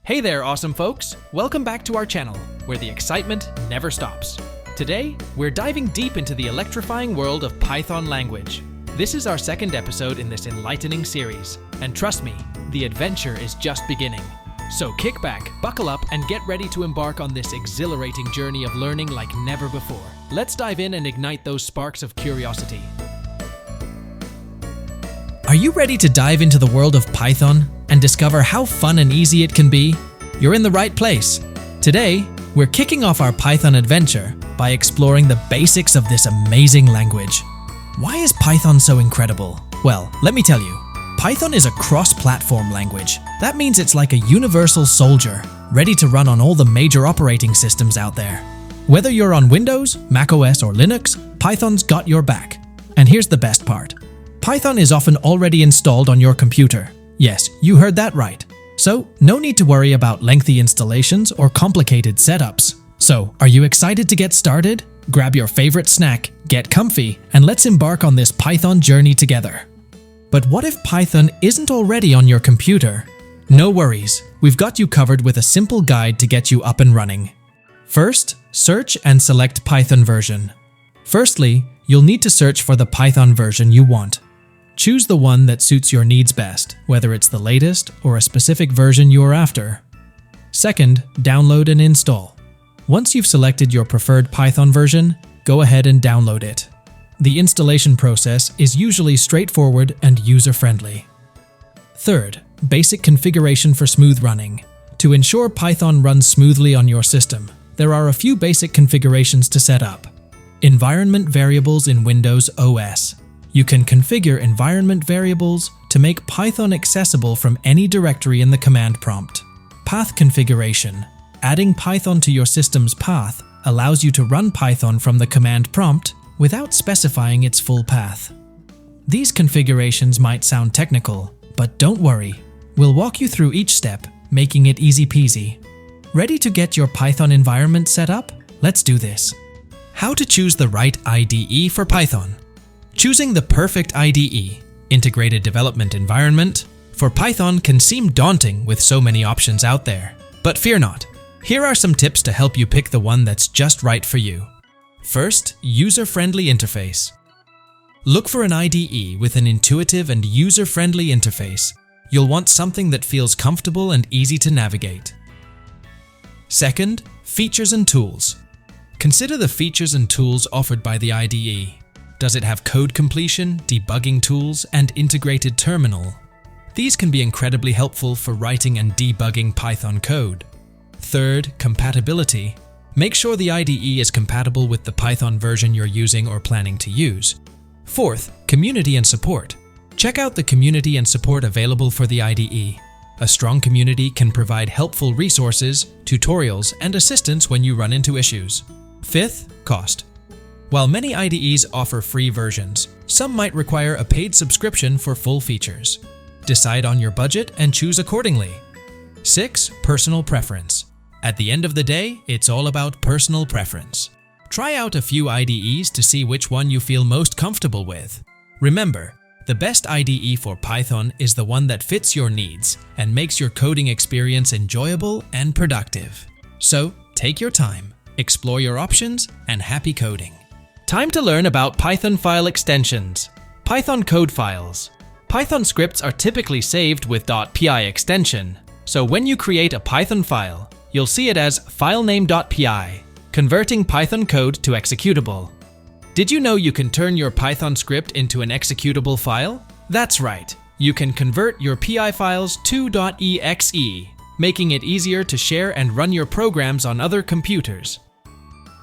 Hey there, awesome folks! Welcome back to our channel, where the excitement never stops. Today, we're diving deep into the electrifying world of Python language. This is our second episode in this enlightening series, and trust me, the adventure is just beginning. So kick back, buckle up, and get ready to embark on this exhilarating journey of learning like never before. Let's dive in and ignite those sparks of curiosity. Are you ready to dive into the world of Python and discover how fun and easy it can be? You're in the right place. Today, we're kicking off our Python adventure by exploring the basics of this amazing language. Why is Python so incredible? Well, let me tell you. Python is a cross-platform language. That means it's like a universal soldier, ready to run on all the major operating systems out there. Whether you're on Windows, macOS, or Linux, Python's got your back. And here's the best part. Python is often already installed on your computer. Yes, you heard that right. So, no need to worry about lengthy installations or complicated setups. So, are you excited to get started? Grab your favorite snack, get comfy, and let's embark on this Python journey together. But what if Python isn't already on your computer? No worries, we've got you covered with a simple guide to get you up and running. First, search and select Python version. Firstly, you'll need to search for the Python version you want. Choose the one that suits your needs best, whether it's the latest or a specific version you're after. Second, download and install. Once you've selected your preferred Python version, go ahead and download it. The installation process is usually straightforward and user-friendly. Third, basic configuration for smooth running. To ensure Python runs smoothly on your system, there are a few basic configurations to set up. Environment variables in Windows OS. You can configure environment variables to make Python accessible from any directory in the command prompt. Path configuration. Adding Python to your system's path allows you to run Python from the command prompt without specifying its full path. These configurations might sound technical, but don't worry. We'll walk you through each step, making it easy peasy. Ready to get your Python environment set up? Let's do this. How to choose the right IDE for Python. Choosing the perfect IDE, integrated development environment, for Python can seem daunting with so many options out there. But fear not. Here are some tips to help you pick the one that's just right for you. First, user-friendly interface. Look for an IDE with an intuitive and user-friendly interface. You'll want something that feels comfortable and easy to navigate. Second, features and tools. Consider the features and tools offered by the IDE. Does it have code completion, debugging tools, and integrated terminal? These can be incredibly helpful for writing and debugging Python code. Third, compatibility. Make sure the IDE is compatible with the Python version you're using or planning to use. Fourth, community and support. Check out the community and support available for the IDE. A strong community can provide helpful resources, tutorials, and assistance when you run into issues. Fifth, cost. While many IDEs offer free versions, some might require a paid subscription for full features. Decide on your budget and choose accordingly. 6. Personal preference. At the end of the day, it's all about personal preference. Try out a few IDEs to see which one you feel most comfortable with. Remember, the best IDE for Python is the one that fits your needs and makes your coding experience enjoyable and productive. So, take your time, explore your options, and happy coding. Time to learn about Python file extensions. Python code files. Python scripts are typically saved with .py extension, so when you create a Python file, you'll see it as filename.py, converting Python code to executable. Did you know you can turn your Python script into an executable file? That's right, you can convert your PI files to .exe, making it easier to share and run your programs on other computers.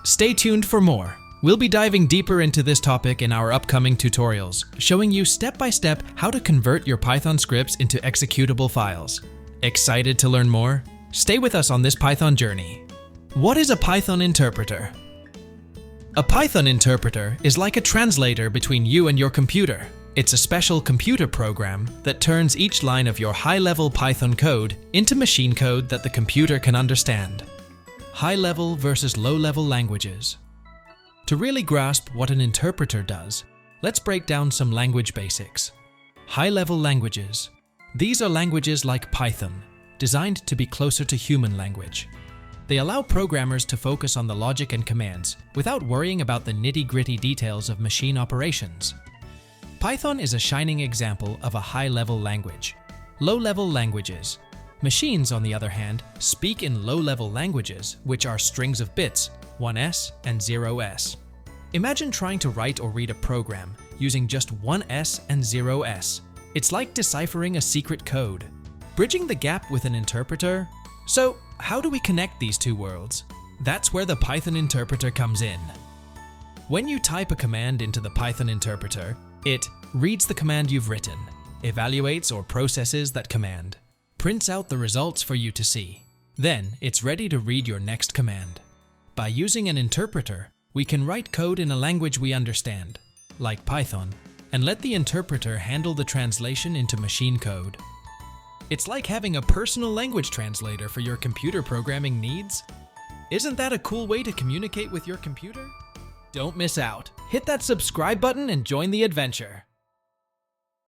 Stay tuned for more. We'll be diving deeper into this topic in our upcoming tutorials, showing you step-by-step how to convert your Python scripts into executable files. Excited to learn more? Stay with us on this Python journey. What is a Python interpreter? A Python interpreter is like a translator between you and your computer. It's a special computer program that turns each line of your high-level Python code into machine code that the computer can understand. High-level versus low-level languages. To really grasp what an interpreter does, let's break down some language basics. High-level languages. These are languages like Python, designed to be closer to human language. They allow programmers to focus on the logic and commands without worrying about the nitty-gritty details of machine operations. Python is a shining example of a high-level language. Low-level languages. Machines, on the other hand, speak in low-level languages, which are strings of bits, 1s and 0s. Imagine trying to write or read a program using just 1s and 0s. It's like deciphering a secret code. Bridging the gap with an interpreter? So, how do we connect these two worlds? That's where the Python interpreter comes in. When you type a command into the Python interpreter, it reads the command you've written, evaluates or processes that command, prints out the results for you to see. Then, it's ready to read your next command. By using an interpreter, we can write code in a language we understand, like Python, and let the interpreter handle the translation into machine code. It's like having a personal language translator for your computer programming needs. Isn't that a cool way to communicate with your computer? Don't miss out. Hit that subscribe button and join the adventure.